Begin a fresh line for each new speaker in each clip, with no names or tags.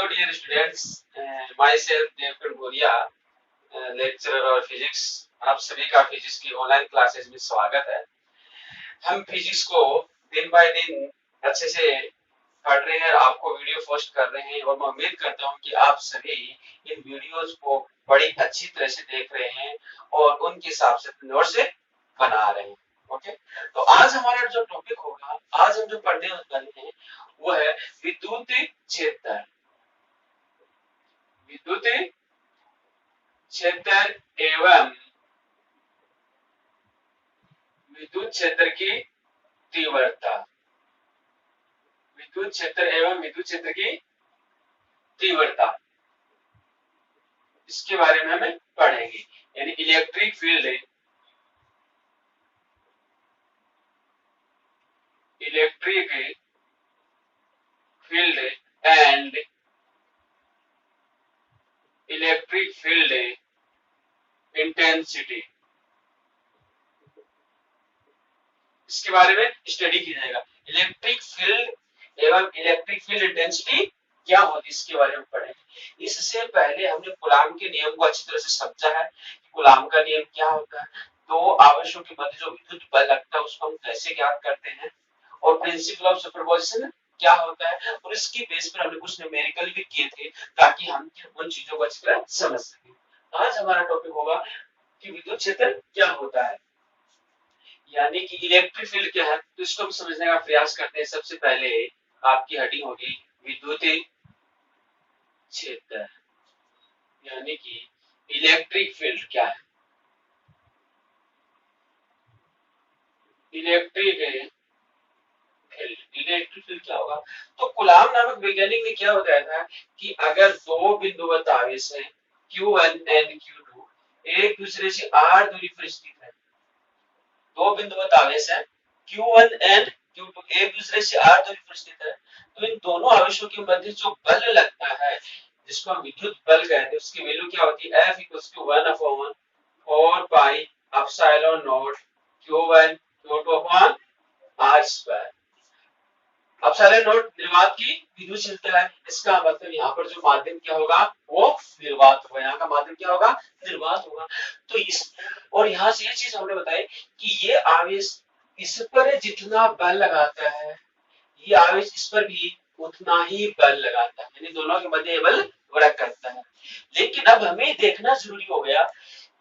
Hello dear students, myself Devkan Goria, lecturer और physics. आप सभी का फिजिक्स की ऑनलाइन क्लासेस में स्वागत है। हम फिजिक्स को दिन बाय दिन अच्छे से पढ़ रहे हैं, आपको वीडियो पोस्ट कर रहे हैं और मैं उम्मीद करता हूं कि आप सभी इन वीडियोस को बड़ी अच्छी तरह से देख रहे हैं और उनके हिसाब से नोट्स बना रहे हैं। ओके, तो आज हमारा जो टॉपिक होगा, आज हम जो पढ़ने वाले हैं वो है विद्युत क्षेत्र। विद्युत क्षेत्र एवं विद्युत क्षेत्र की तीव्रता। विद्युत क्षेत्र एवं विद्युत क्षेत्र की तीव्रता, इसके बारे में हमें पढ़ेंगे। यानी electric field, electric field and electric field intensity, इसके बारे में स्टडी की जाएगा। इलेक्ट्रिक फील्ड एवं इलेक्ट्रिक फील्ड इंटेंसिटी क्या होती है, इसके बारे में पढ़ेंगे। इससे पहले हमने कूलाम के नियम को अच्छी तरह से समझा है कि कूलाम का नियम क्या होता है, दो आवेशों के मध्य जो विद्युत बल लगता है उसको हम कैसे ज्ञात करते हैं, और प्रिंसिपल ऑफ सुपरपोजिशन क्या होता है, और इसकी बेस पर हमने कुछ न्यूमेरिकल भी किए थे ताकि हम उन चीजों को अच्छी तरह समझ सकें। आज हमारा टॉपिक होगा कि विद्युत क्षेत्र क्या होता है, यानी कि इलेक्ट्रिक फील्ड क्या है। तो इसको हम समझने का प्रयास करते हैं। सबसे पहले आपकी हेडिंग होगी विद्युत क्षेत्र, यानी कि इलेक्ट्रिक फील्ड क्या है। इलेक्ट्रिक फील्ड, इलेक्ट्रिक फील्ड क्या होगा, तो कूलाम नामक वैज्ञानिक ने क्या बताया था कि अगर दो बिंदुवत आवेश है Q1 एंड Q2 एक दूसरे से r दूरी पर स्थित है, दो बिंदुवत आवेश है Q1 एंड Q2 एक दूसरे से r दूरी पर स्थित है, तो इन दोनों आवेशों के मध्य जो बल लगता है जिसको हम विद्युत बल कहते हैं, उसकी वैल्यू क्या होती है, F = 1/4 pi epsilon not Q1 Q2 r²। Epsilon not निर्वात की विद्युत क्षेत्र है, इसका मतलब यहाँ पर जो माध्यम क्या होगा वो निर्वात होगा, यहाँ का माध्यम क्या होगा, निर्वात होगा। तो इस और यहाँ से ये चीज हमने बताई कि ये आवेश इस पर जितना बल लगाता है, ये आवेश इस पर भी उतना ही बल लगाता है, यानी दोनों के मध्य बल वर्क करता है। लेकिन अब हमें देखना जरूरी हो गया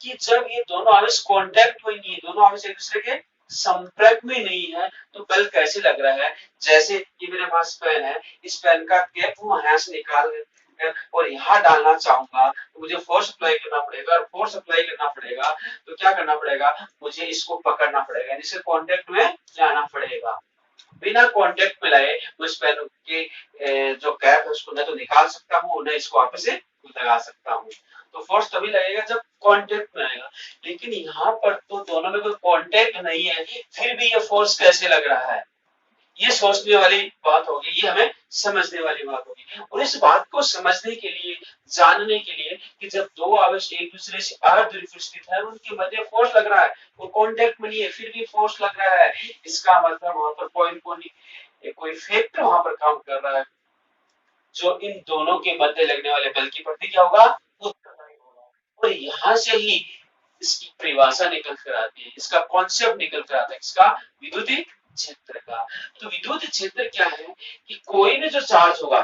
कि जब ये दोनों आवेश कांटेक्ट में नहीं है, दोनों आवेश एक दूसरे के संपर्क में नहीं है, तो बल कैसे लग रहा है। जैसे ये मेरे पास पेन है, इस पेन का कैप मैं यहाँ से निकाल और यहाँ डालना चाहूंगा तो मुझे फोर्स अप्लाई करना पड़ेगा, और फोर्स अप्लाई करना पड़ेगा तो क्या करना पड़ेगा, मुझे इसको पकड़ना पड़ेगा, इसे कांटेक्ट में लाना पड़ेगा। बिना कांटेक्ट में लाए उस पेन के जो कैप है उसको न तो निकाल सकता हूँ, न इसको आपस से लगा सकता हूँ। तो फोर्स तभी लगेगा जब कांटेक्ट में आएगा, लेकिन यहाँ पर तो दोनों में कोई कांटेक्ट नहीं है, फिर भी ये फोर्स कैसे लग रहा है, ये सोचने वाली बात होगी, ये हमें समझने वाली बात होगी। और इस बात को समझने के लिए, जानने के लिए कि जब दो आवेश एक दूसरे से r दूरी पर स्थित है, उनके मध्य फोर्स लग रहा है, वो कांटेक्ट में नहीं है फिर भी फोर्स लग रहा है, इसका मतलब वहां पर कोई फैक्टर वहां पर काम कर रहा है जो इन दोनों के मध्य लगने वाले बल की प्रति क्या होगा, उत्तरदायी होगा। और यहाँ से ही इसकी परिभाषा निकल कर आती है, इसका कॉन्सेप्ट निकल कर आता है, इसका विद्युत क्षेत्र का। तो विद्युत क्षेत्र क्या है कि कोई भी जो चार्ज होगा,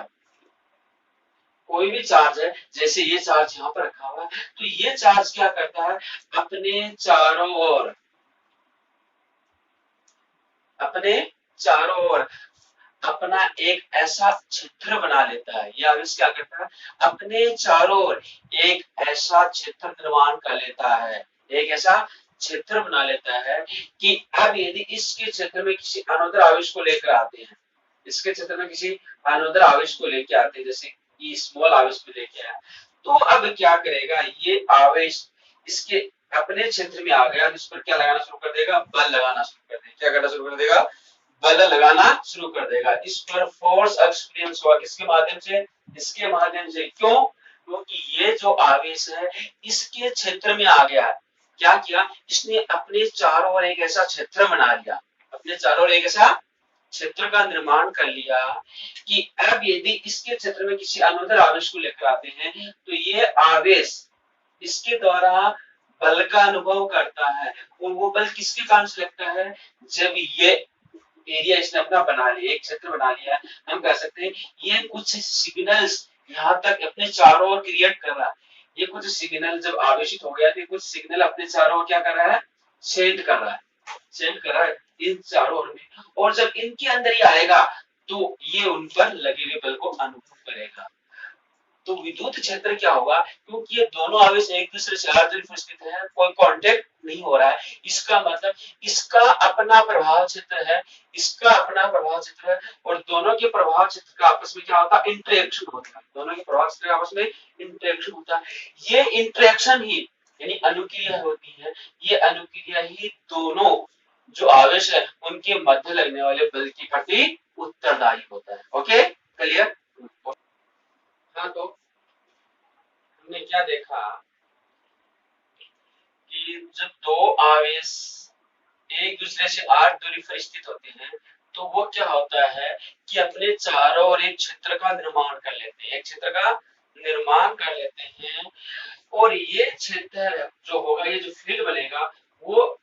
कोई भी चार्ज है, जैसे ये चार्ज यहाँ पर रखा हुआ है, तो ये चार्ज क्या करता है, अपने चारों ओर अपना एक ऐसा क्षेत्र बना लेता है। यह आवेश क्या करता है, अपने चारों ओर एक ऐसा क्षेत्र निर्माण कर लेता है, एक ऐसा क्षेत्र बना लेता है कि अब यदि इसके क्षेत्र में किसी अनुदैर्ध्य आवेश को लेकर आते हैं, इसके क्षेत्र में किसी अनुदैर्ध्य आवेश को लेकर आते हैं, जैसे कि स्मॉल आवेश को लेकर आया, तो अब क्या करेगा, ये आवेश इसके अपने क्षेत्र में आ गया, इस पर क्या लगाना शुरू कर देगा, बल लगाना शुरू कर देगा। क्या करना शुरू कर देगा, बल लगाना शुरू कर देगा। इस पर फोर्स एक्सपीरियंस हुआ, किसके माध्यम से, इसके माध्यम से। क्यों, क्योंकि ये जो आवेश है इसके क्षेत्र में आ गया, क्या किया, इसने अपने चारों ओर एक ऐसा क्षेत्र बना लिया, अपने चारों ओर एक ऐसा क्षेत्र का निर्माण कर लिया कि अब यदि इसके क्षेत्र में किसी अनुदैर्ध्य आवेश को लेकर आते हैं तो ये आवेश इसके द्वारा बल का अनुभव करता है और वो बल किसके कारण से लगता है, जब ये एरिया इसने अपना बना लिया, एक क्षेत्र बना लिया, हम कह सकते हैं ये कुछ सिग्नल्स यहाँ तक अपने चारों ओर क्रिएट कर रहा है। ये कुछ सिग्नल जब आवेशित हो गया तो कुछ सिग्नल अपने चारों ओर क्या कर रहा है, सेंड कर रहा है, सेंड कर रहा है इन चारों ओर में, और जब इनके अंदर ही आएगा तो ये उन पर लगे हुए बल को अनुभव करेगा। तो विद्युत क्षेत्र क्या होगा, क्योंकि ये दोनों आवेश एक दूसरे से अर्ध स्थित है, कोई कांटेक्ट नहीं हो रहा है, इसका मतलब इसका अपना प्रभाव क्षेत्र है, इसका अपना प्रभाव क्षेत्र है, और दोनों के प्रभाव क्षेत्र का आपस में क्या होता है, इंटरेक्शन होता है, दोनों के प्रभाव क्षेत्र का आपस में इंटरेक्शन होता है। ये इंटरेक्शन ही यानी अनुक्रिया होती है, ये अनुक्रिया ही दोनों जो आवेश है उनके मध्य लगने वाले बल के प्रति उत्तरदायी होता है। Okay, clear. हाँ, तो हमने क्या देखा कि जब दो आवेश एक दूसरे से r दूरी पर स्थित होते हैं तो वो क्या होता है कि अपने चारों ओर एक क्षेत्र का निर्माण कर लेते हैं, एक क्षेत्र का निर्माण कर लेते हैं, और ये क्षेत्र जो होगा, ये जो फील्ड बनेगा वो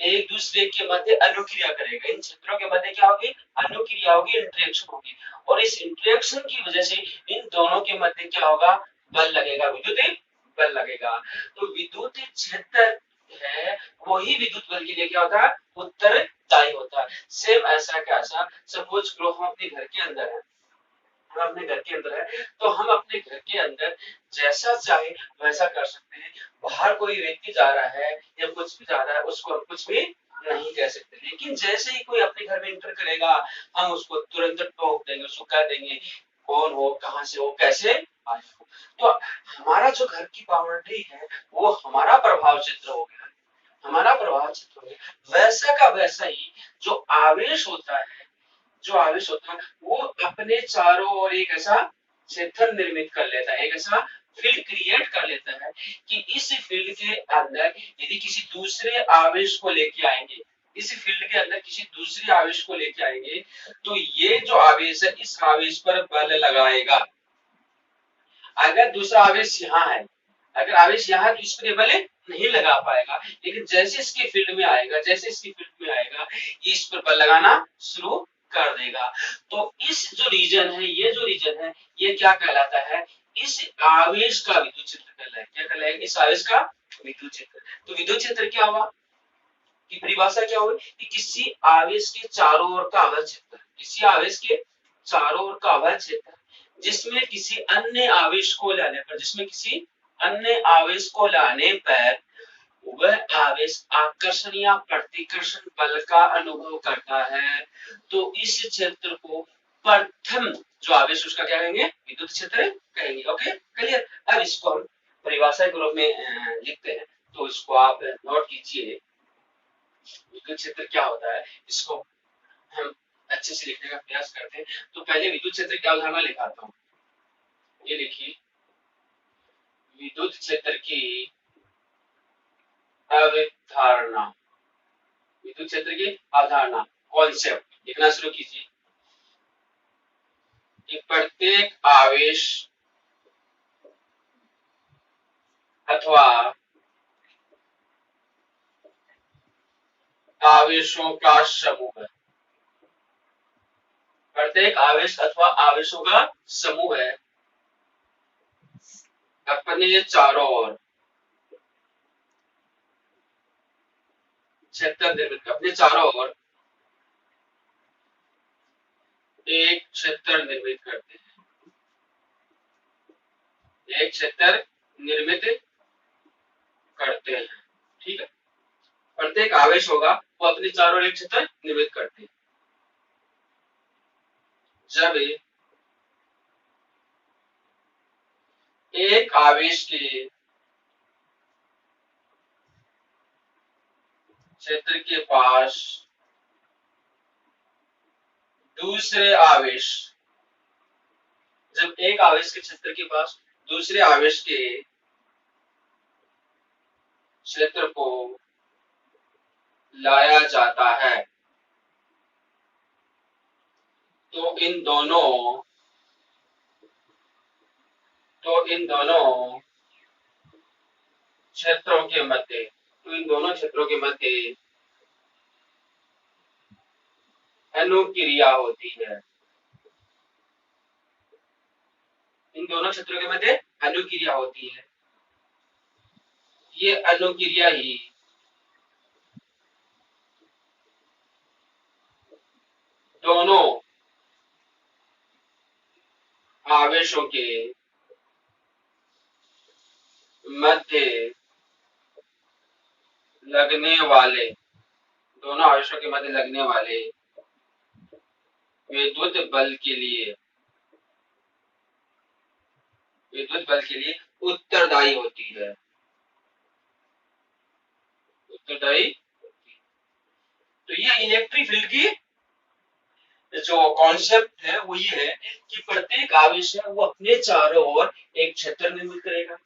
एक दूसरे के मध्य अनुक्रिया करेगा, इन क्षेत्रों के मध्य क्या होगी, अनुक्रिया होगी, इंटरेक्शन होगी, और इस इंटरेक्शन की वजह से इन दोनों के मध्य क्या होगा, बल लगेगा, विद्युत बल लगेगा। तो विद्युत क्षेत्र है वही विद्युत बल के लिए क्या होता है, उत्तरदायी होता है। सेम ऐसा कैसा, सपोज करो हम अपने घर के अंदर है, हम अपने घर के अंदर है तो हम अपने घर के अंदर जैसा चाहे वैसा कर सकते हैं, बाहर कोई व्यक्ति जा रहा है या कुछ भी जा रहा है उसको हम कुछ भी नहीं कह सकते, लेकिन जैसे ही कोई अपने घर में इंटर करेगा हम उसको तुरंत टोक देंगे, उसको कह देंगे कौन हो, कहां से हो, कैसे आए हो। तो हमारा जो घर की बाउंड्री है वो हमारा प्रभाव क्षेत्र हो गया, हमारा प्रभाव क्षेत्र हो गया। वैसा का वैसा ही जो आवेश होता है, जो आवेश होता है वो अपने चारों ओर एक ऐसा क्षेत्र निर्मित कर लेता है, एक ऐसा फील्ड क्रिएट कर लेता है कि इस फील्ड के अंदर यदि किसी दूसरे आवेश को लेके आएंगे, इस फील्ड के अंदर किसी दूसरे आवेश को लेके आएंगे तो ये जो आवेश है इस आवेश पर बल लगाएगा। अगर दूसरा आवेश यहाँ है, अगर आवेश यहाँ है तो इस पर बल नहीं लगा पाएगा, लेकिन जैसे इसके फील्ड में आएगा, जैसे इसके फील्ड में आएगा ये इस पर बल लगाना शुरू कर देगा। तो इस जो रीजन है, ये जो रीजन है ये क्या कहलाता है, इस आवेश का विद्युत क्षेत्र कहलाएगा। क्या कहलाएगा, इस आवेश का विद्युत क्षेत्र। तो विद्युत क्षेत्र क्या हुआ की परिभाषा क्या हुई कि किसी आवेश के चारों ओर का अवध क्षेत्र, किसी आवेश के चारों ओर का अवध क्षेत्र जिसमें किसी अन्य आवेश को लाने पर, जिसमें किसी अन्य आवेश को लाने पर वह आवेश आकर्षण या प्रतिकर्षण बल का अनुभव करता है, तो इस क्षेत्र को प्रथम जो आवेश उसका क्या कहेंगे, विद्युत क्षेत्र कहेंगे। Okay, clear. अब इसको हम परिभाषा के रूप में लिखते हैं, तो इसको आप नोट कीजिए, विद्युत क्षेत्र क्या होता है, इसको हम अच्छे से लिखने का प्रयास करते हैं। तो पहले विद्युत क्षेत्र की अवधारणा लिखाता हूँ, ये लिखिए, विद्युत क्षेत्र की अवधारणा, विद्युत क्षेत्र की अवधारणा, कॉन्सेप्ट लिखना शुरू कीजिए कि प्रत्येक आवेश अथवा आवेशों का समूह है, प्रत्येक आवेश अथवा आवेशों का समूह है अपने चारों ओर क्षेत्र निर्मित, अपने चारों ओर एक क्षेत्र निर्मित करते हैं, एक क्षेत्र निर्मित करते हैं। ठीक है, प्रत्येक आवेश होगा वो अपने चारों ओर एक क्षेत्र निर्मित करते हैं। जब एक आवेश के क्षेत्र के पास दूसरे आवेश, जब एक आवेश के क्षेत्र के पास दूसरे आवेश के क्षेत्र को लाया जाता है तो इन दोनों क्षेत्रों के मध्य अनुक्रिया होती है। इन दोनों क्षेत्रों के मध्य अनुक्रिया होती है। ये अनुक्रिया ही दोनों आवेशों के मध्य लगने वाले विद्युत बल के लिए उत्तरदायी होती है। तो ये इलेक्ट्रिक फील्ड की जो कॉन्सेप्ट है वो ये है कि प्रत्येक आवेश है वो अपने चारों ओर एक क्षेत्र निर्मित करेगा।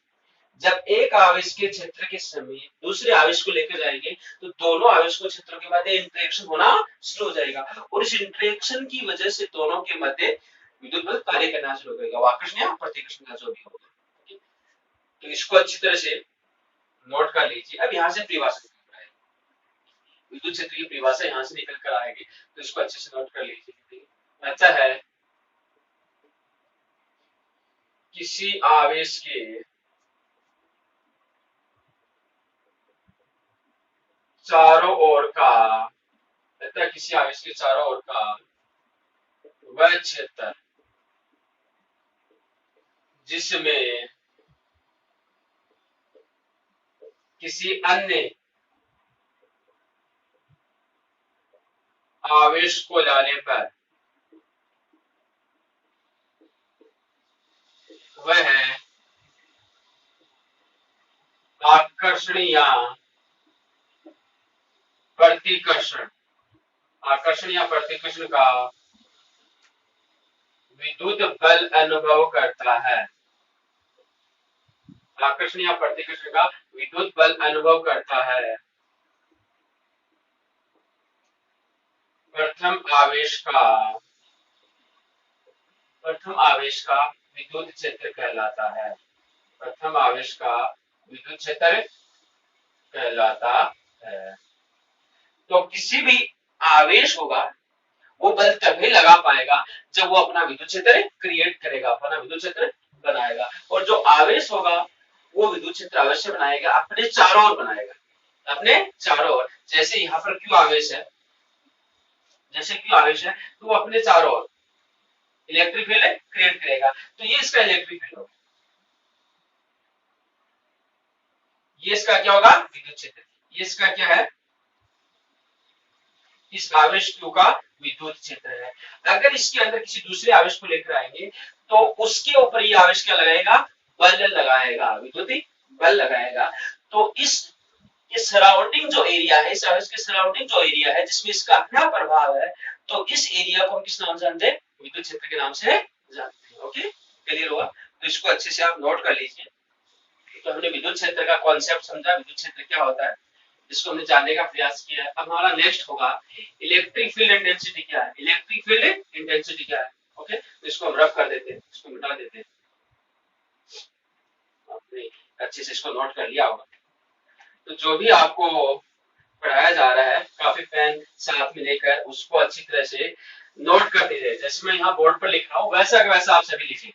जब एक आवेश के क्षेत्र के समय दूसरे आवेश को लेकर जाएंगे तो दोनों आवेश को क्षेत्रों के मध्य इंटरेक्शन होना शुरू हो जाएगा और इस इंटरेक्शन की वजह से दोनों के मध्य विद्युत बल कार्य करना शुरू करेगा, आकर्षण या प्रतिकर्षण का जो भी होगा। तो इसको अच्छी तरह से नोट कर लीजिए। अब यहाँ से परिभाषा निकल आएगी, विद्युत क्षेत्र की परिभाषा यहाँ से निकल कर आएगी, तो इसको अच्छे से नोट कर लीजिए। अच्छा है, किसी आवेश के चारों ओर का किसी आवेश के चारों ओर का वह क्षेत्र जिसमें किसी अन्य आवेश को लाने पर वह आकर्षण या प्रतिकर्षण का विद्युत बल अनुभव करता है। आकर्षण या प्रतिकर्षण का विद्युत बल अनुभव करता है। प्रथम आवेश का विद्युत क्षेत्र कहलाता है। प्रथम आवेश का विद्युत क्षेत्र कहलाता है। तो किसी भी आवेश होगा वो बल तभी लगा पाएगा जब वो अपना विद्युत क्षेत्र क्रिएट करेगा, अपना विद्युत क्षेत्र बनाएगा। और जो आवेश होगा वो विद्युत क्षेत्र अवश्य बनाएगा, अपने चारों ओर बनाएगा, अपने चारों ओर। जैसे यहाँ पर क्यों आवेश है, तो वो अपने चारों ओर इलेक्ट्रिक फील्ड क्रिएट करेगा। तो ये इसका इलेक्ट्रिक फील्ड होगा, ये इसका क्या होगा, विद्युत क्षेत्र। ये इसका क्या है, इस आवेश Q का विद्युत क्षेत्र है। अगर इसके अंदर किसी दूसरे आवेश को लेकर आएंगे तो उसके ऊपर ये आवेश क्या लगाएगा, बल लगाएगा, विद्युत बल लगाएगा। तो इस सराउंडिंग जो एरिया है, इस आवेश के सराउंडिंग जो एरिया है जिसमें इसका अपना प्रभाव है, तो इस एरिया को हम किस नाम से जानते हैं, विद्युत क्षेत्र के नाम से जानते हैं। ओके, क्लियर हुआ? तो इसको अच्छे से आप नोट कर लीजिए। तो हमने विद्युत क्षेत्र का कॉन्सेप्ट समझा, विद्युत क्षेत्र क्या होता है, जिसको हमने जानने का प्रयास किया है। अब हमारा नेक्स्ट होगा इलेक्ट्रिक फील्ड इंटेंसिटी क्या है। इलेक्ट्रिक फील्ड इंटेंसिटी क्या है? ओके, तो इसको हम रफ कर देते हैं, इसको मिटा देते हैं। आपने अच्छे से इसको नोट कर लिया होगा। तो जो भी आपको पढ़ाया जा रहा है, काफी पेन साथ में लेकर उसको अच्छी तरह से नोट कर दीजिए। जैसे मैं यहाँ बोर्ड पर लिख रहा हूँ वैसा का वैसा आप सभी लिखिए।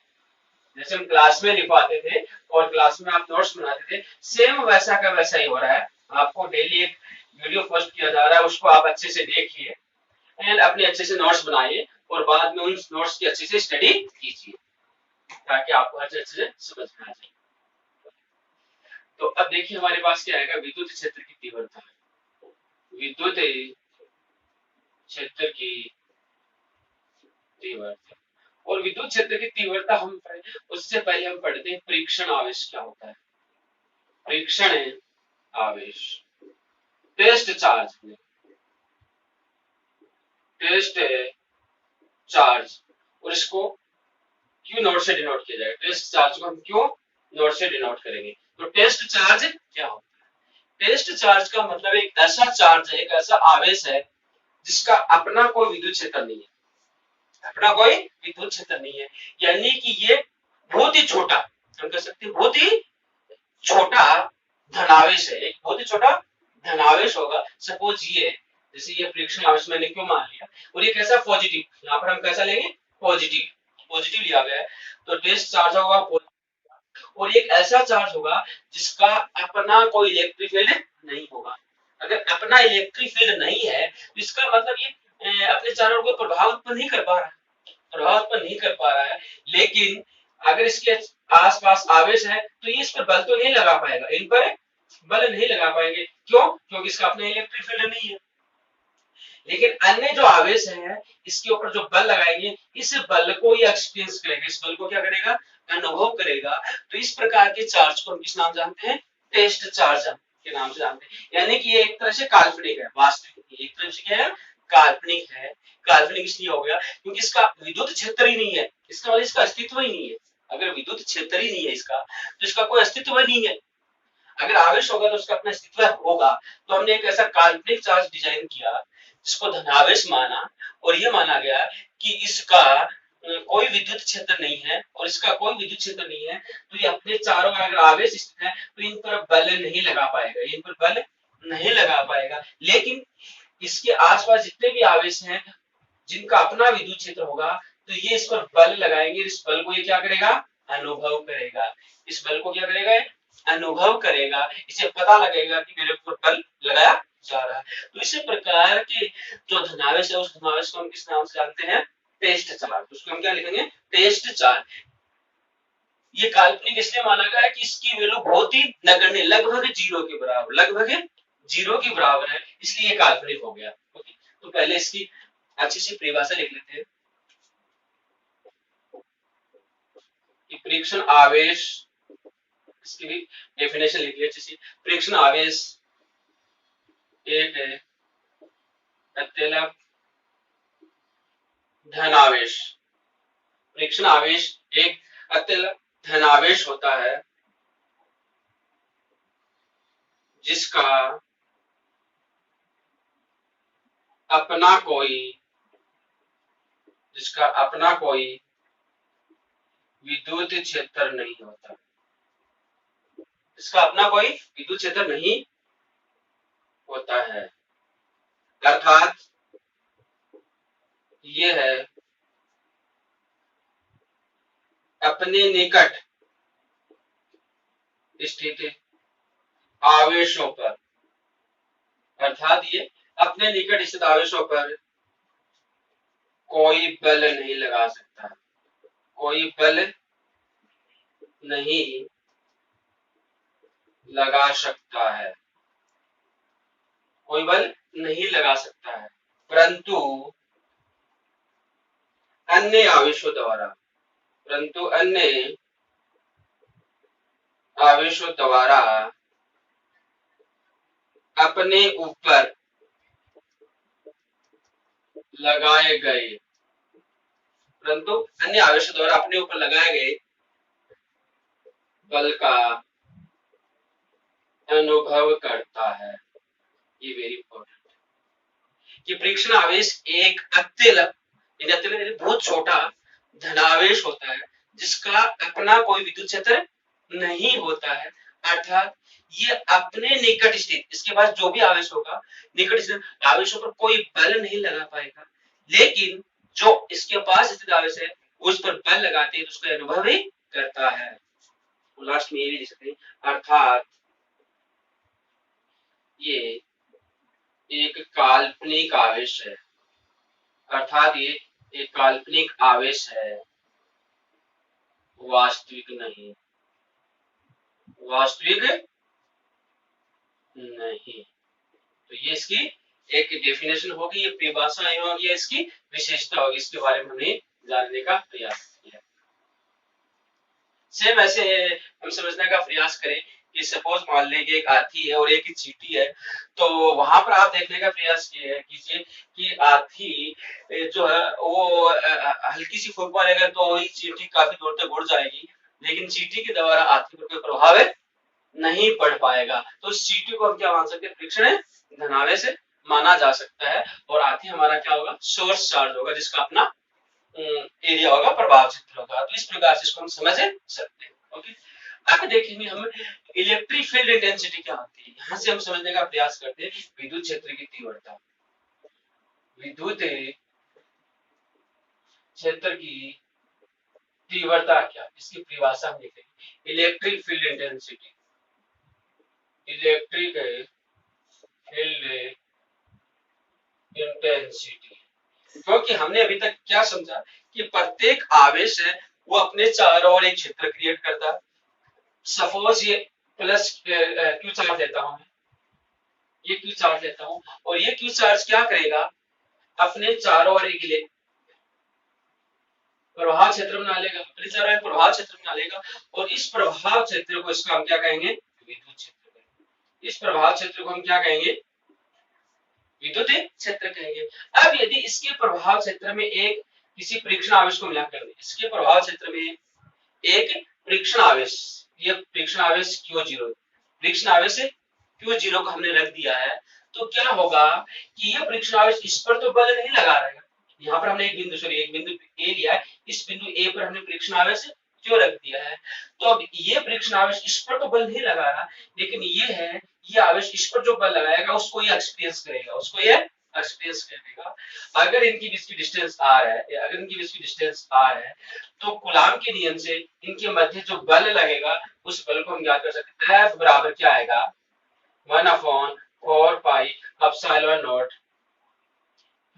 जैसे हम क्लास में लिखवाते थे और क्लास में आप नोट्स बनाते थे, सेम वैसा का वैसा ही हो रहा है। आपको डेली एक वीडियो पोस्ट किया जा रहा है, उसको आप अच्छे से देखिए एंड अपने अच्छे से नोट्स बनाइए और बाद में उन नोट्स की अच्छे से स्टडी कीजिए ताकि आपको अच्छे से समझ में आ जाए। तो अब देखिए हमारे पास क्या आएगा, विद्युत क्षेत्र की तीव्रता। विद्युत क्षेत्र की तीव्रता और विद्युत क्षेत्र की तीव्रता हम उससे पहले हम पढ़ते हैं परीक्षण आवेश क्या होता है। परीक्षण आवेश, टेस्ट चार्ज, और इसको क्यू नोट से डिनोट किया जाएगा। टेस्ट चार्ज को हम क्यू नोट से डिनोट करेंगे। तो टेस्ट चार्ज क्या होता है? टेस्ट चार्ज का मतलब एक ऐसा चार्ज है, एक ऐसा आवेश है जिसका अपना कोई विद्युत क्षेत्र नहीं है, अपना कोई विद्युत क्षेत्र नहीं है, यानी कि ये बहुत ही छोटा, हम कह सकते हैं बहुत ही छोटा धनावेश है, एक बहुत ही छोटा धनावेश होगा। सपोज ये जैसे ये परीक्षण आवेश मैंने क्यों मान लिया, और ये कैसा पॉजिटिव, यहाँ पर हम कैसा लेंगे पॉजिटिव, पॉजिटिव लिया गया है तो टेस्ट चार्ज होगा और एक ऐसा चार्ज होगा जिसका अपना कोई इलेक्ट्रिक फील्ड नहीं होगा। अगर अपना इलेक्ट्रिक फील्ड नहीं है तो इसका मतलब ये अपने चारों को प्रभाव उत्पन्न नहीं कर पा रहा है, प्रभाव उत्पन्न नहीं कर पा रहा है। लेकिन अगर इसके आसपास आवेश है तो ये इस पर बल तो नहीं लगा पाएगा, इन पर बल नहीं लगा पाएंगे, क्यों? क्योंकि इसका अपना इलेक्ट्रिक फील्ड नहीं है। लेकिन अन्य जो आवेश है इसके ऊपर जो बल लगाएंगे इस बल को ये एक्सपीरियंस करेगा, इस बल को क्या करेगा, अनुभव करेगा। तो इस प्रकार के चार्ज को हम किस नाम जानते हैं, टेस्ट चार्ज के नाम से जानते हैं। यानी कि ये एक तरह से काल्पनिक है, वास्तविक नहीं, एक तरह से क्या है, काल्पनिक है। काल्पनिक इसलिए हो गया क्योंकि इसका विद्युत क्षेत्र ही नहीं है, इसका मतलब इसका अस्तित्व ही नहीं है। अगर विद्युत क्षेत्र ही नहीं है इसका तो इसका कोई अस्तित्व नहीं है। अगर आवेश होगा तो उसका अपना अस्तित्व होगा। तो हमने एक ऐसा काल्पनिक चार्ज डिजाइन किया जिसको धनावेश माना, और ये माना गया कि इसका कोई विद्युत क्षेत्र नहीं है और इसका कोई विद्युत क्षेत्र नहीं है, तो ये अपने चारों अगर आवेश स्थित है तो इन पर बल नहीं लगा पाएगा, इन पर बल नहीं लगा पाएगा। लेकिन इसके आसपास जितने भी आवेश हैं जिनका अपना विद्युत क्षेत्र होगा तो ये इस पर बल लगाएंगे, इस बल को ये क्या करेगा, अनुभव करेगा। इस बल को क्या करेगा, अनुभव करेगा, इसे पता लगेगा कि मेरे ऊपर बल लगाया जा रहा है। तो इसी प्रकार के जो धनावेश है उस धनावेश को हम किस नाम से जानते हैं, टेस्ट चार्ज। उसको हम क्या लिखेंगे, टेस्ट चार्ज। ये काल्पनिक इसलिए माना गया है कि इसकी वैल्यू बहुत ही नगण्य, लगभग जीरो के बराबर, लगभग जीरो के बराबर है, इसलिए ये काल्पनिक हो गया। ओके, तो पहले इसकी अच्छी सी परिभाषा लिख लेते हैं कि परीक्षण आवेश, इसकी भी डेफिनेशन लिखिए अच्छी सी। परीक्षण आवेश एक है अत्यल्प धनावेश, परीक्षण आवेश एक अत्यल्प धनावेश होता है जिसका अपना कोई विद्युत क्षेत्र नहीं होता, इसका अपना कोई विद्युत क्षेत्र नहीं होता है। अर्थात ये है अपने निकट स्थित आवेशों पर, अर्थात ये अपने निकट स्थित आवेशों पर कोई बल नहीं लगा सकता, कोई बल नहीं लगा सकता है, कोई बल नहीं लगा सकता है, परंतु अन्य आवेशों द्वारा, परंतु अन्य आवेशों द्वारा अपने ऊपर लगाए गए, परंतु अन्य आवेशों द्वारा अपने ऊपर लगाए गए बल का अनुभव करता है। ये वेरी इंपॉर्टेंट है कि परीक्षण आवेश एक अत्यल्प बहुत छोटा धनावेश होता है जिसका अपना कोई विद्युत क्षेत्र नहीं होता है। अर्थात ये अपने निकट स्थित, इसके पास जो भी आवेश होगा निकट स्थित आवेशों पर कोई बल नहीं लगा पाएगा, लेकिन जो इसके पास स्थित आवेश है उस पर बल लगाते हैं तो उसका अनुभव ही करता है। लास्ट में ये भी लिख सकते हैं, अर्थात ये एक काल्पनिक आवेश है, अर्थात ये एक काल्पनिक आवेश है, वास्तविक नहीं, वास्तविक नहीं। तो ये इसकी एक डेफिनेशन होगी, ये परिभाषा होगी, इसकी विशेषता होगी, इसके बारे में हमने जानने का प्रयास किया। सेम ऐसे हम समझने का प्रयास करें कि सपोज मान लीजिए एक हाथी है और एक ही चींटी है, तो वहां पर आप देखने का प्रयास कीजिए कि हाथी जो है वो हल्की सी फूंक मारेगा तो वही चींटी काफी दूर तक उड़ जाएगी, लेकिन चींटी के द्वारा हाथी पर कोई प्रभाव नहीं पड़ पाएगा। तो उस चींटी को हम क्या मान सकते हैं, परीक्षण धनावेश से माना जा सकता है, और हाथी हमारा क्या होगा, सोर्स चार्ज होगा जिसका अपना एरिया होगा, प्रभाव क्षेत्र होगा। तो इस प्रकार से इसको हम समझ सकते हैं। ओके, अब देखेंगे हम इलेक्ट्रिक फील्ड इंटेंसिटी क्या होती है। यहां से हम समझने का प्रयास करते हैं विद्युत क्षेत्र की तीव्रता। विद्युत क्षेत्र की तीव्रता क्या, इसकी परिभाषा हम देखेंगे। Electric field intensity, electric field intensity, क्योंकि हमने अभी तक क्या समझा कि प्रत्येक आवेश है वो अपने चारों ओर एक क्षेत्र क्रिएट करता है। सपोज ये प्लस क्यू चार्ज लेता हूं, ये क्यू चार्ज लेता हूं, और ये क्यू चार्ज क्या करेगा, अपने चारों ओर एक प्रवाह क्षेत्र बना लेगा, अपने चारों ओर प्रवाह क्षेत्र बना लेगा, और इस प्रवाह क्षेत्र को इसका हम क्या कहेंगे, विद्युत क्षेत्र कहेंगे। इस प्रवाह क्षेत्र को हम क्या कहेंगे, विद्युत क्षेत्र कहेंगे। अब यदि इसके प्रभाव क्षेत्र में एक किसी परीक्षण आवेश को मिला कर दे, इसके प्रभाव क्षेत्र में एक परीक्षण आवेश, ये परीक्षण आवेश Q0, परीक्षण आवेश Q0 को हमने रख दिया है, तो क्या होगा कि यह परीक्षण आवेश इस पर तो बल नहीं लगा रहेगा। यहाँ पर हमने एक बिंदु ए लिया है, इस बिंदु ए पर हमने परीक्षण आवेश क्यों रख दिया है। तो अब ये परीक्षण आवेश इस पर तो बल नहीं लगा रहा, लेकिन ये है, ये आवेश इस पर जो बल लगाएगा उसको ये एक्सपीरियंस करेगा, उसको ये एक्सपीरियंस करेगा। अगर इनकी बीच की डिस्टेंस आर है, अगर इनकी बीच की डिस्टेंस आर है, तो कूलाम के नियम से इनके मध्य जो बल लगेगा उस बल को हम ज्ञात कर सकते हैं। F बराबर क्या आएगा, 1/4 pi epsilon not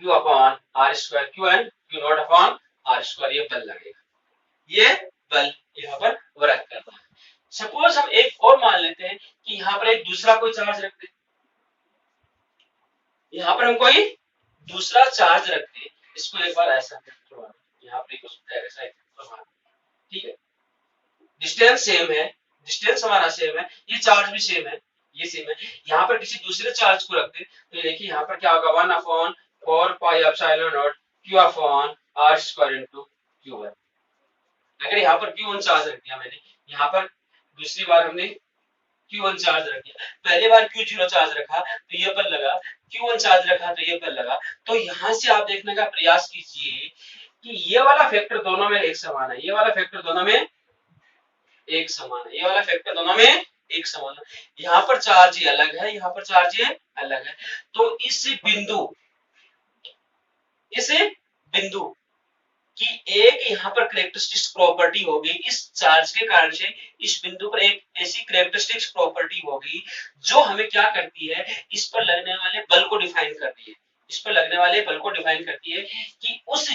Q upon R square, Q and Q not upon R square, ये बल लगेगा, ये बल यहाँ पर वर्क करता है। सपोज हम एक और मान लेते हैं कि यहाँ पर एक दूसरा कोई चार्ज रखते हैं, यहाँ पर हम कोई दूसरा चार्ज रखते हैं, इसको एक बार ऐसा यहाँ पर ऐसा, ठीक है, डिस्टेंस सेम है, डिस्टेंस हमारा सेम है, ये चार्ज भी सेम है, ये सेम है। यहाँ पर किसी दूसरे चार्ज को रखते हैं, तो देखिए यहाँ पर क्या होगा, 1/4 pi epsilon not Q upon R square into Q1। अगर यहाँ पर Q1 चार्ज रख दिया मैंने, यहाँ पर दूसरी बार हमने Q1 चार्ज रख दिया, पहली बार Q0 चार्ज रखा तो ये बल लगा, Q1 चार्ज रखा तो ये बल लगा। तो यहाँ से आप देखने का प्रयास कीजिए कि ये वाला फैक्टर दोनों में एक समान है, ये वाला फैक्टर दोनों में एक समान है, ये वाला फैक्टर दोनों में एक समान है। यहाँ पर चार्ज ये अलग है, यहाँ पर चार्ज ये अलग है। तो इस बिंदु की एक यहाँ पर करेक्टरिस्टिक्स प्रॉपर्टी होगी, इस चार्ज के कारण से इस बिंदु पर एक ऐसी करेक्टरिस्टिक्स प्रॉपर्टी होगी जो हमें क्या करती है, इस पर लगने वाले बल को डिफाइन करती है, इस पर लगने वाले बल को डिफाइन करती है कि उस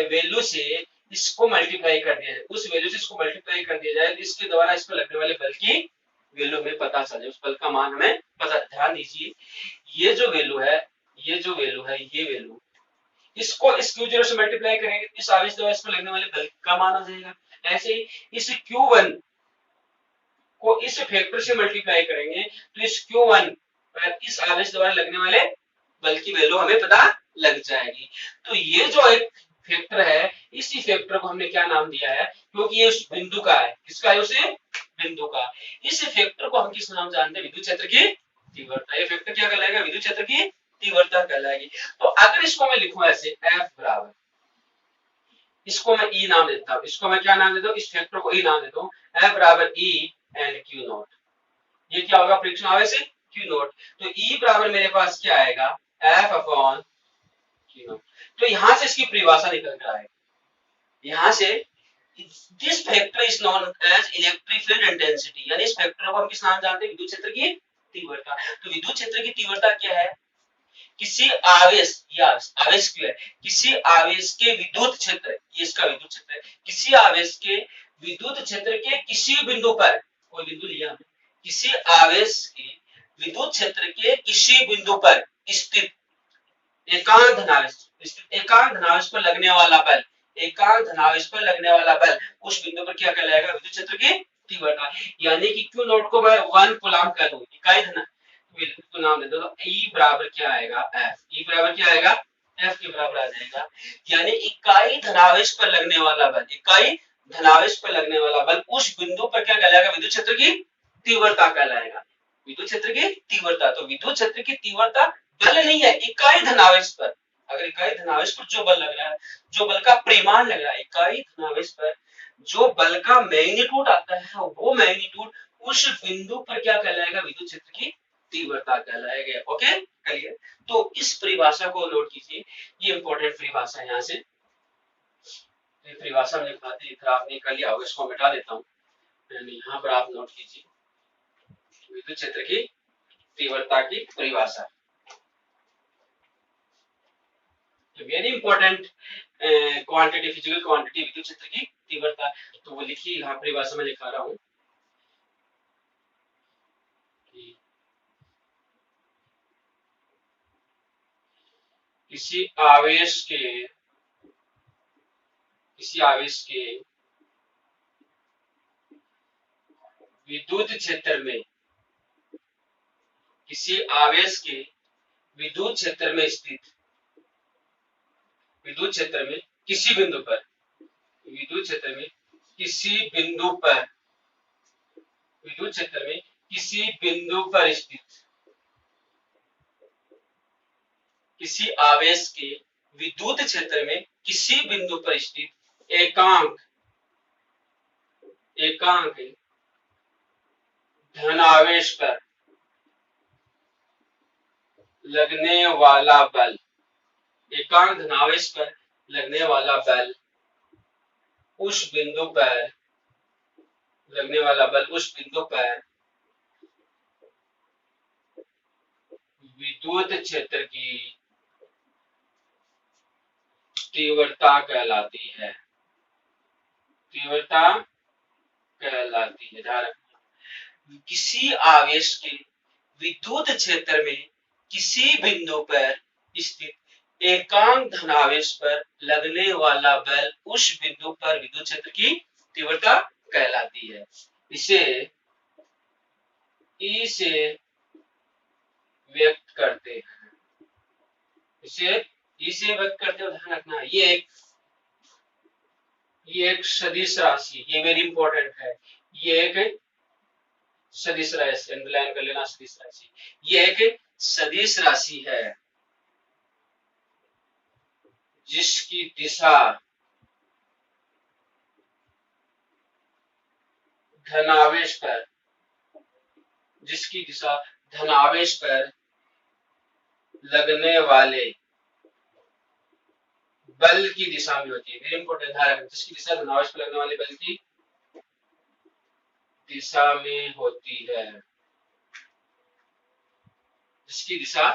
वैल्यू से इसको मल्टीप्लाई कर दिया जाए, उस वैल्यू से इसको मल्टीप्लाई कर दिया जाए, इसके द्वारा इस पर लगने वाले बल की वैल्यू हमें पता चल जाए, उस बल का मान हमें पता। ध्यान दीजिए, ये जो वैल्यू है, ये जो वैल्यू है, ये वैल्यू, इसको इस Q0 से मल्टीप्लाई करेंगे, इस आवेश द्वारा इस पर लगने वाले बल का मान आ जाएगा। ऐसे ही इस Q1 को इस फैक्टर से मल्टीप्लाई करेंगे तो इस Q1 पर इस आवेश द्वारा लगने वाले बल की वैल्यू हमें पता लग जाएगी। तो ये जो एक फैक्टर है, इसी फैक्टर को हमने क्या नाम दिया है, क्योंकि ये उस बिंदु का है, किसका है, उसे बिंदु का। इस फैक्टर को हम किस नाम जानते हैं, विद्युत क्षेत्र की तीव्रता। ये फैक्टर क्या कहलाएगा, विद्युत क्षेत्र की तीव्रता कहलाएगी। तो अगर इसको मैं लिखूं ऐसे, F बराबर, इसको मैं E नाम देता हूं, इसको मैं क्या नाम देता हूं, इस फैक्टर को E नाम देता हूं, F बराबर E एंड Q नॉट। ये क्या होगा, परीक्षण आवेश Q नॉट। तो E बराबर मेरे पास क्या आएगा, F अपॉन Q नॉट। तो यहां से इसकी परिभाषा निकल कर आएगी, यहां से this factor is known as electric field intensity, यानी इस फैक्टर को हम किस नाम जानते हैं, विद्युत क्षेत्र की तीव्रता। तो विद्युत क्षेत्र की तीव्रता क्या है, किसी आवेश, या आवेश क्यों है, किसी आवेश के विद्युत क्षेत्र, ये इसका विद्युत क्षेत्र है, किसी आवेश के विद्युत क्षेत्र के किसी बिंदु पर, कोई बिंदु लिया हमने, किसी आवेश के विद्युत क्षेत्र के किसी बिंदु पर स्थित एकांक धनावेश, एकांक धनावेश पर लगने वाला बल, एकांक धनावेश पर लगने वाला बल उस बिंदु पर क्या कहलाएगा, विद्युत क्षेत्र की तीव्रता। यानी कि Q नॉट को मैं 1 कूलम कह दूं, इकाई धन को नाम दे दो, तो E बराबर क्या आएगा, F। E बराबर क्या आएगा, F के बराबर आ जाएगा। यानी इकाई धनावेश पर लगने वाला बल, इकाई धनावेश पर लगने वाला बल उस बिंदु पर क्या कहलाएगा, विद्युत क्षेत्र की तीव्रता कहलाएगा, विद्युत क्षेत्र की तीव्रता। तो विद्युत क्षेत्र की तीव्रता बल नहीं है, इकाई धनावेश पर, अगर इकाई धनावेश पर जो बल लग रहा है, जो बल का परिमाण लग रहा है, इकाई धनावेश पर जो बल का मैग्नीट्यूड आता है, वो मैग्नीट्यूड उस बिंदु पर क्या कहलाएगा, विद्युत क्षेत्र की तीव्रता कहलाएगा। Okay, clear. तो इस परिभाषा को नोट कीजिए, ये इंपॉर्टेंट परिभाषा है। यहाँ से ये परिभाषा में लिखवाते हैं, इधर आपने कर लिया होगा, इसको मिटा देता हूँ। यहाँ पर आप नोट कीजिए विद्युत क्षेत्र की तीव्रता की परिभाषा, very important quantity, physical quantity विद्युत क्षेत्र की तीव्रता। तो वो लिखिए, यहाँ परिभाषा में लिखा रहा हूँ। किसी आवेश के विद्युत क्षेत्र में, किसी आवेश के विद्युत क्षेत्र में स्थित, विद्युत क्षेत्र में किसी बिंदु पर, विद्युत क्षेत्र में किसी बिंदु पर, विद्युत क्षेत्र में किसी बिंदु पर स्थित, किसी आवेश के विद्युत क्षेत्र में किसी बिंदु पर स्थित एकांक धनावेश पर लगने वाला बल, एकांक धनावेश पर लगने वाला बल, उस बिंदु पर लगने वाला बल, उस बिंदु पर विद्युत क्षेत्र की तीव्रता कहलाती है, तीव्रता कहलाती है। ध्यान रखना, किसी आवेश के विद्युत क्षेत्र में किसी बिंदु पर स्थित एकांक धनावेश पर लगने वाला बल, उस बिंदु पर विद्युत क्षेत्र की तीव्रता कहलाती है। इसे ई से व्यक्त करते हैं, इसे ई से व्यक्त करते हो। ध्यान रखना, ये एक सदिश राशि, ये वेरी इंपॉर्टेंट है, ये एक सदिश राशि, अंडरलाइन कर लेना, सदिश राशि। ये एक सदिश राशि है जिसकी दिशा धनावेश पर, जिसकी दिशा धनावेश पर लगने वाले बल की दिशा में होती है। वेरी इंपॉर्टेंट, ध्यान रखना, जिसकी दिशा धनावेश पर लगने वाले बल की दिशा में होती है, जिसकी दिशा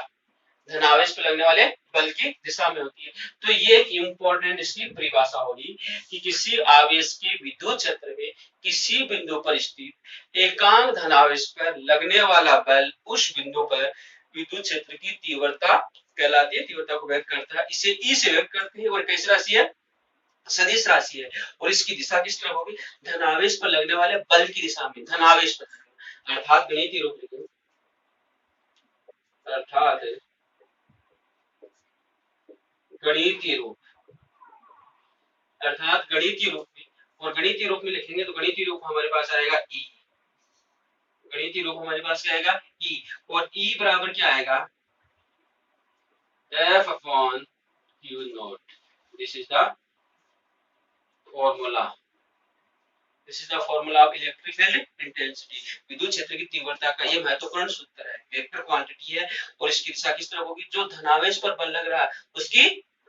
धनावेश पर लगने वाले बल की दिशा में होती है। तो ये एक इंपॉर्टेंट इसकी परिभाषा होगी कि किसी आवेश के विद्युत क्षेत्र में किसी बिंदु पर स्थित एकांक धनावेश पर लगने वाला बल, उस बिंदु पर विद्युत क्षेत्र की तीव्रता कहलाती है, तीव्रता को व्यक्त करता है। इसे ई से व्यक्त करते हैं और कैसी राशि है, सदिश राशि है। और इसकी दिशा किस तरह होगी, धनावेश पर लगने वाले बल की दिशा में, धनावेश पर, अर्थात गणितीय रूप में, अर्थात गणितीय रूप, अर्थात गणितीय रूप में। और गणितीय रूप में लिखेंगे तो गणितीय रूप हमारे पास आएगा ई, गणितीय रूप हमारे पास क्या आएगा, ई। और ई बराबर क्या आएगा, F upon Q naught. This is the formula. This is the formula of electric field intensity. विद्युत क्षेत्र की तीव्रता का ये महत्वपूर्ण सूत्र है, वेक्टर क्वांटिटी है। और इसकी दिशा किस तरह होगी, जो धनावेश पर बल लग रहा है उसकी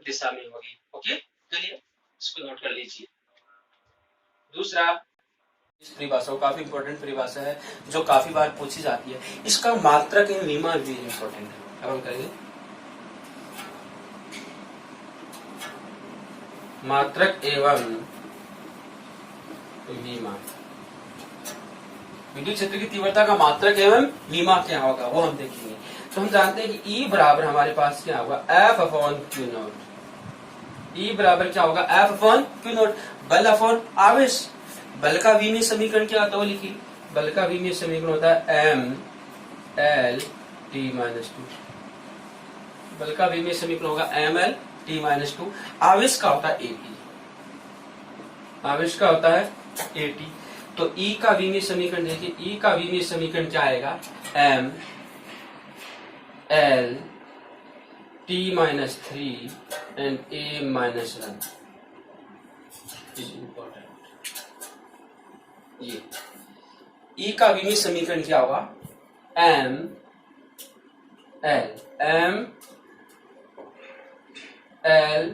दिशा में होगी। ओके, चलिए इसको नोट कर लीजिए। दूसरा, इस परिभाषा काफी इंपॉर्टेंट परिभाषा है जो काफी बार पूछी जाती है, इसका मात्रक एवं विमा भी इंपॉर्टेंट है। अब हम करेंगे मात्रक एवं विमा। विद्युत क्षेत्र की तीव्रता का मात्रक एवं विमा क्या होगा वो हम देखेंगे। तो हम जानते हैं कि E बराबर हमारे पास क्या होगा, F upon Q not. E बराबर क्या होगा, F अपॉन क्यू नॉट, बल अपॉन आवेश। बल का विमीय समीकरण क्या होता है वो लिखिए, बल का विमीय समीकरण होता है M L T माइनस 2। बल का विमीय समीकरण होगा M L T माइनस 2। आवेश का होता है AT, आवेश का होता है AT। तो E का विमीय समीकरण देखिए, E का विमीय समीकरण क्या आएगा, M L T minus 3 and a minus 1 is important. ये E का विमीय समीकरण क्या होगा? m l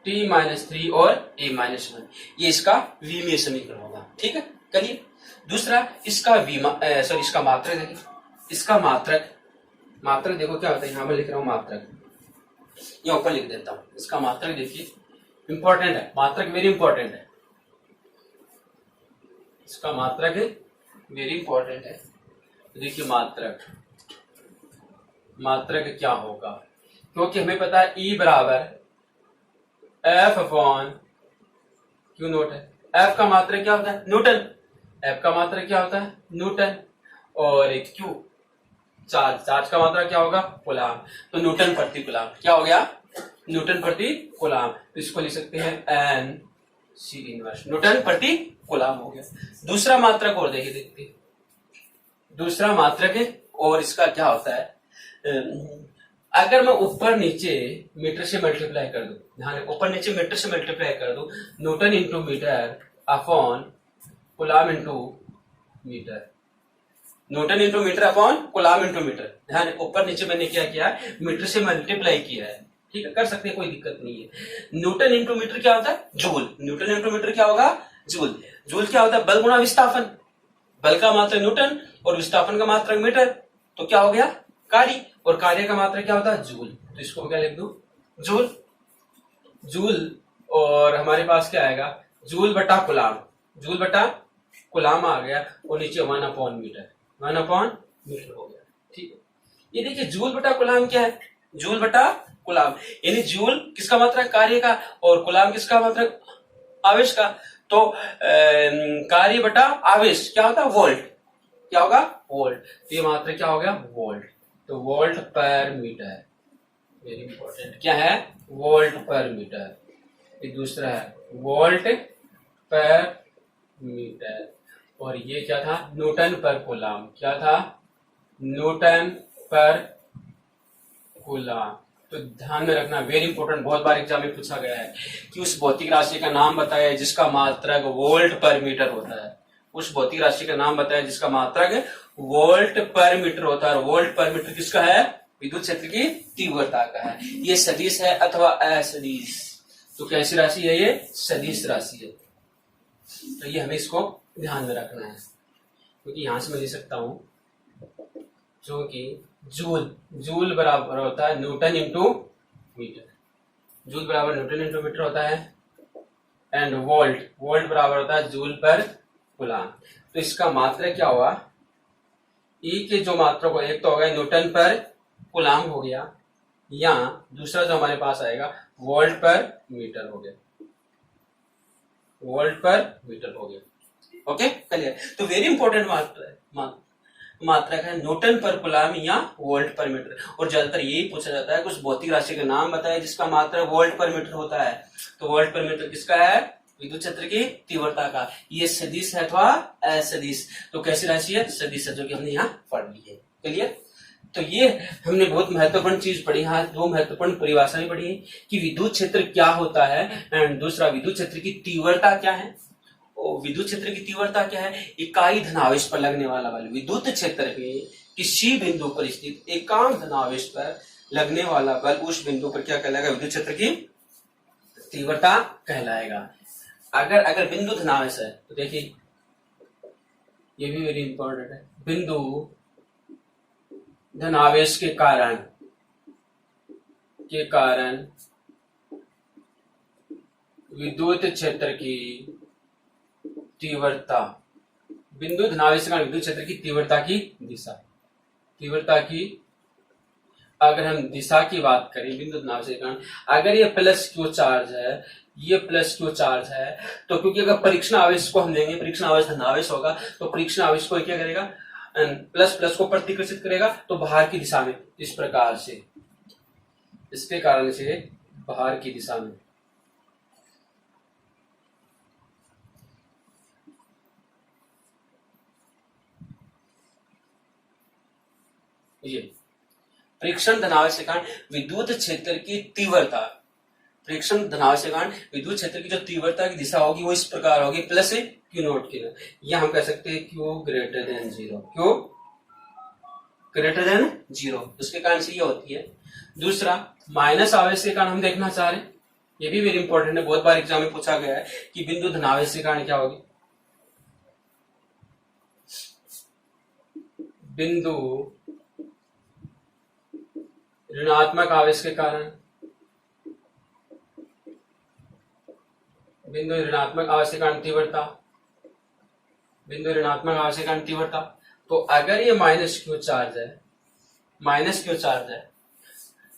t माइनस 3 और a माइनस 1, ये इसका विमीय समीकरण होगा। ठीक है, करिए। दूसरा इसका इसका मात्रक देखिए, इसका मात्रक देखो क्या होता है, यहां पर लिख रहा हूं मात्रक, ये ऊपर लिख देता हूं। इसका मात्रक देखिए, इंपॉर्टेंट है, मात्रक वेरी इंपॉर्टेंट है, इसका मात्रक वेरी इंपॉर्टेंट है। देखिए मात्रक क्या होगा, क्योंकि हमें पता है E बराबर F अपॉन क्यू नोट है। F का मात्रक क्या होता है? न्यूटन। F का मात्रक क्या होता है? न्यूटन। और एक Q चार्ज का मात्रा क्या होगा? कूलाम। तो न्यूटन प्रति कूलाम क्या हो गया? न्यूटन प्रति कूलाम। तो इसको लिख सकते हैं एन सी इनवर्स, न्यूटन प्रति कूलाम हो गया। दूसरा मात्रक और देखिए, दूसरा मात्रक है और इसका क्या होता है, अगर मैं ऊपर नीचे मीटर से मल्टीप्लाई कर दूं, ध्यान ऊपर नीचे मीटर से मल्टीप्लाई कर दूं, newton into metre upon coulomb into metre, newton into metre upon coulomb into metre. ध्यान ऊपर नीचे मैंने क्या किया है, मीटर से मल्टीप्लाई किया है। ठीक है, कर सकते हैं, कोई दिक्कत नहीं है। न्यूटन इंटू मीटर क्या होता है? जूल। न्यूटन इंटू मीटर क्या होगा? जूल। जूल क्या होता है? बल गुणा विस्थापन। बल का मात्रक न्यूटन और विस्थापन का मात्रक मीटर, तो क्या हो गया? कार्य। और कार्य का मात्रक क्या होता है? जूल। तो इसको क्या लिख दूं? जूल। जूल और हमारे पास क्या आएगा? जूल बटा कूलाम, जूल बटा कूलाम आ गया, और नीचे 1 अपॉन मीटर, 1 अपॉन मीटर हो गया। ठीक है, ये देखिए जूल बटा कूलाम क्या है? जूल बटा कूलाम, यानी जूल किसका मात्रक? कार्य का, और कूलाम किसका मात्रक? आवेश का। तो कार्य बटा आवेश क्या होता है? वोल्ट। क्या होगा? वोल्ट। तो ये मात्रक क्या हो गया? वोल्ट। तो वोल्ट पर मीटर, वेरी इंपॉर्टेंट, क्या है? वोल्ट पर मीटर। ये दूसरा है वोल्ट पर मीटर, और ये क्या था? न्यूटन पर कूलाम। क्या था? न्यूटन पर कूलाम। तो ध्यान में रखना, वेरी इंपॉर्टेंट, बहुत बार एग्जाम में पूछा गया है कि उस भौतिक राशि का नाम बताया जिसका मात्रक वोल्ट पर मीटर होता है। उस भौतिक राशि का नाम बताया जिसका मात्रक वोल्ट पर मीटर होता है। वोल्ट पर मीटर किसका है? विद्युत क्षेत्र की तीव्रता का है। ये सदिश है अथवा असदिश। तो कैसी राशि है? ये सदिश राशि है। तो ये हमें इसको ध्यान में रखना है, क्योंकि यहां से मैं लिख सकता हूं, जो कि जूल बराबर होता है न्यूटन इंटू मीटर, जूल बराबर न्यूटन इंटू मीटर होता है, एंड वोल्ट बराबर होता है जूल पर कूलाम। तो इसका मात्रक क्या हुआ? ई के जो मात्रक हो, एक तो हो गया न्यूटन पर कूलाम हो गया, या दूसरा जो हमारे पास आएगा वोल्ट पर मीटर हो गया, वोल्ट पर मीटर हो गया। Okay, clear. तो वेरी इंपॉर्टेंट मात्रक है न्यूटन पर कूलाम या वोल्ट पर मीटर। और ज्यादातर यही पूछा जाता है, कुछ भौतिक राशि का नाम बताया जिसका मात्रक वोल्ट पर मीटर होता है। तो वोल्ट पर मीटर किसका है? विद्युत क्षेत्र की तीव्रता का। ये सदिश है अथवा असदिश। तो कैसी राशि है? सदिश है, जो कि हमने यहाँ पढ़ ली है। क्लियर। तो ये हमने बहुत महत्वपूर्ण चीज पढ़ी, हाँ, दो महत्वपूर्ण परिभाषाएं पढ़ी कि विद्युत क्षेत्र क्या होता है, एंड दूसरा विद्युत क्षेत्र की तीव्रता क्या है। विद्युत क्षेत्र की तीव्रता क्या है? इकाई धनावेश पर लगने वाला बल। विद्युत क्षेत्र के किसी बिंदु पर स्थित एकांक धनावेश पर लगने वाला बल उस बिंदु पर क्या कहलाएगा? विद्युत क्षेत्र की तीव्रता कहलाएगा। अगर बिंदु धनावेश है तो देखिए, ये भी वेरी इंपॉर्टेंट है, बिंदु धनावेश के कारण विद्युत क्षेत्र की तीव्रता, बिंदु धनावेश का विद्युत क्षेत्र की तीव्रता की दिशा, तीव्रता की अगर हम दिशा की बात करें बिंदु धनावेश के कारण, अगर ये प्लस क्यू चार्ज है, ये प्लस क्यू चार्ज है, तो क्योंकि अगर परीक्षण आवेश को हम लेंगे, परीक्षण आवेश धनावेश होगा, तो परीक्षण आवेश को क्या करेगा? प्लस प्लस को प्रतिकर्षित करेगा, तो बाहर की दिशा में, इस प्रकार से, इसके कारण से बाहर की दिशा में। ये परीक्षण धनावेश के कारण विद्युत क्षेत्र की तीव्रता
प्रेक्षण धनावेश के कारण विद्युत क्षेत्र की जो तीव्रता की दिशा होगी वो इस प्रकार होगी, प्लस क्यू नॉट की, या हम कह सकते हैं Q greater than zero, Q greater than zero, उसके कारण से ये होती है। दूसरा, माइनस आवेश के कारण हम देखना चाह रहे हैं, ये भी वेरी इंपॉर्टेंट है, बहुत बार एग्जाम में पूछा गया है कि बिंदु धनावेश के कारण क्या होगी, बिंदु ऋणात्मक आवेश के कारण, बिंदु ऋणात्मक आवेश के कारण तीव्रता, बिंदु ऋणात्मक आवेश के कारण तीव्रता। तो अगर ये माइनस क्यू चार्ज है, माइनस क्यू चार्ज है,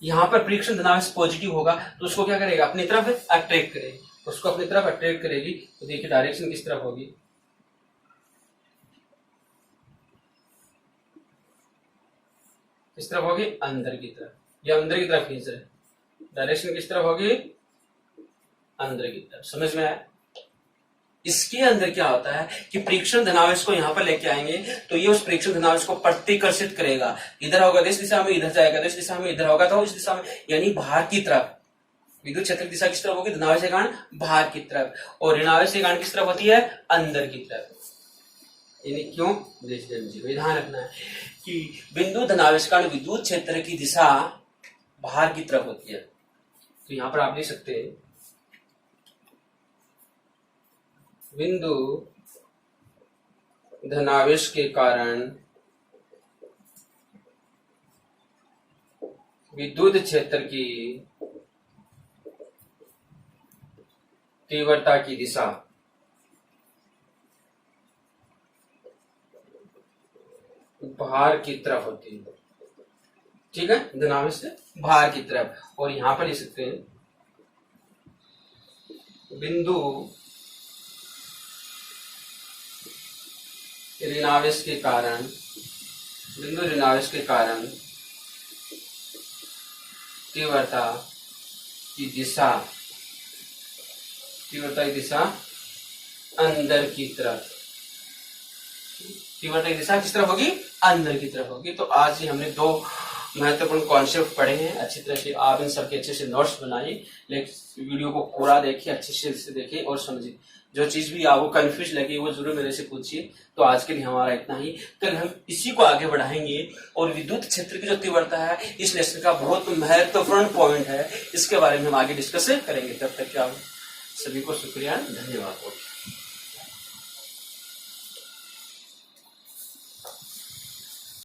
यहां पर प्रेक्षण धनावेश पॉजिटिव होगा तो उसको क्या करेगा, अपनी तरफ अट्रैक्ट करेगी, उसको अपनी तरफ अट्रैक्ट करेगी। तो देखिए डायरेक्शन किस तरफ होगी, किस तरफ होगी, अंदर की तरफ, या अंदर की तरफ खींच रहे, डायरेक्शन किस तरफ होगी, अंदर की तरफ। समझ में आया? इसके अंदर क्या होता है कि प्रेक्षण धनावेश को यहां पर लेके आएंगे तो ये उस प्रेक्षण धनावेश को प्रतिकर्षित करेगा, इधर होगा तो इस दिशा में, इधर जाएगा तो इस दिशा में, इधर होगा तो इस दिशा में, यानी बाहर की तरफ। विद्युत क्षेत्र की दिशा किस तरफ होगी, धनावेश के कारण बाहर की तरफ, और ऋणावेश के कारण किस तरफ होती है, अंदर की तरफ, यानी क्यों, ध्यान रखना है कि बिंदु धनावेश कारण विद्युत क्षेत्र की दिशा बाहर की तरफ होती है। तो यहां पर आप लिख सकते हैं बिंदु धनावेश के कारण विद्युत क्षेत्र की तीव्रता की दिशा बाहर की तरफ होती है, ठीक है, धनावेश से बाहर की तरफ। और यहां पर लिख सकते हैं बिंदु ऋणावेश के कारण, बिंदु ऋणावेश के कारण तीव्रता की दिशा, तीव्रता की दिशा अंदर की तरफ, तीव्रता की दिशा किस तरफ होगी, अंदर की तरफ होगी। तो आज ही हमने दो महत्वपूर्ण कॉन्सेप्ट पढ़े हैं, अच्छी तरह से आप इन सबके अच्छे से नोट्स बनाइए, लेकिन वीडियो को पूरा देखिए, अच्छे से देखिए और समझिए। जो चीज भी आपको कंफ्यूज लगे वो जरूर मेरे से पूछिए। तो आज के लिए हमारा इतना ही, कल हम इसी को आगे बढ़ाएंगे। और विद्युत क्षेत्र की जो तीव्रता है इस लेसन का बहुत महत्वपूर्ण पॉइंट है, इसके बारे में हम आगे डिस्कस करेंगे। तब तक क्या सभी को शुक्रिया, धन्यवाद।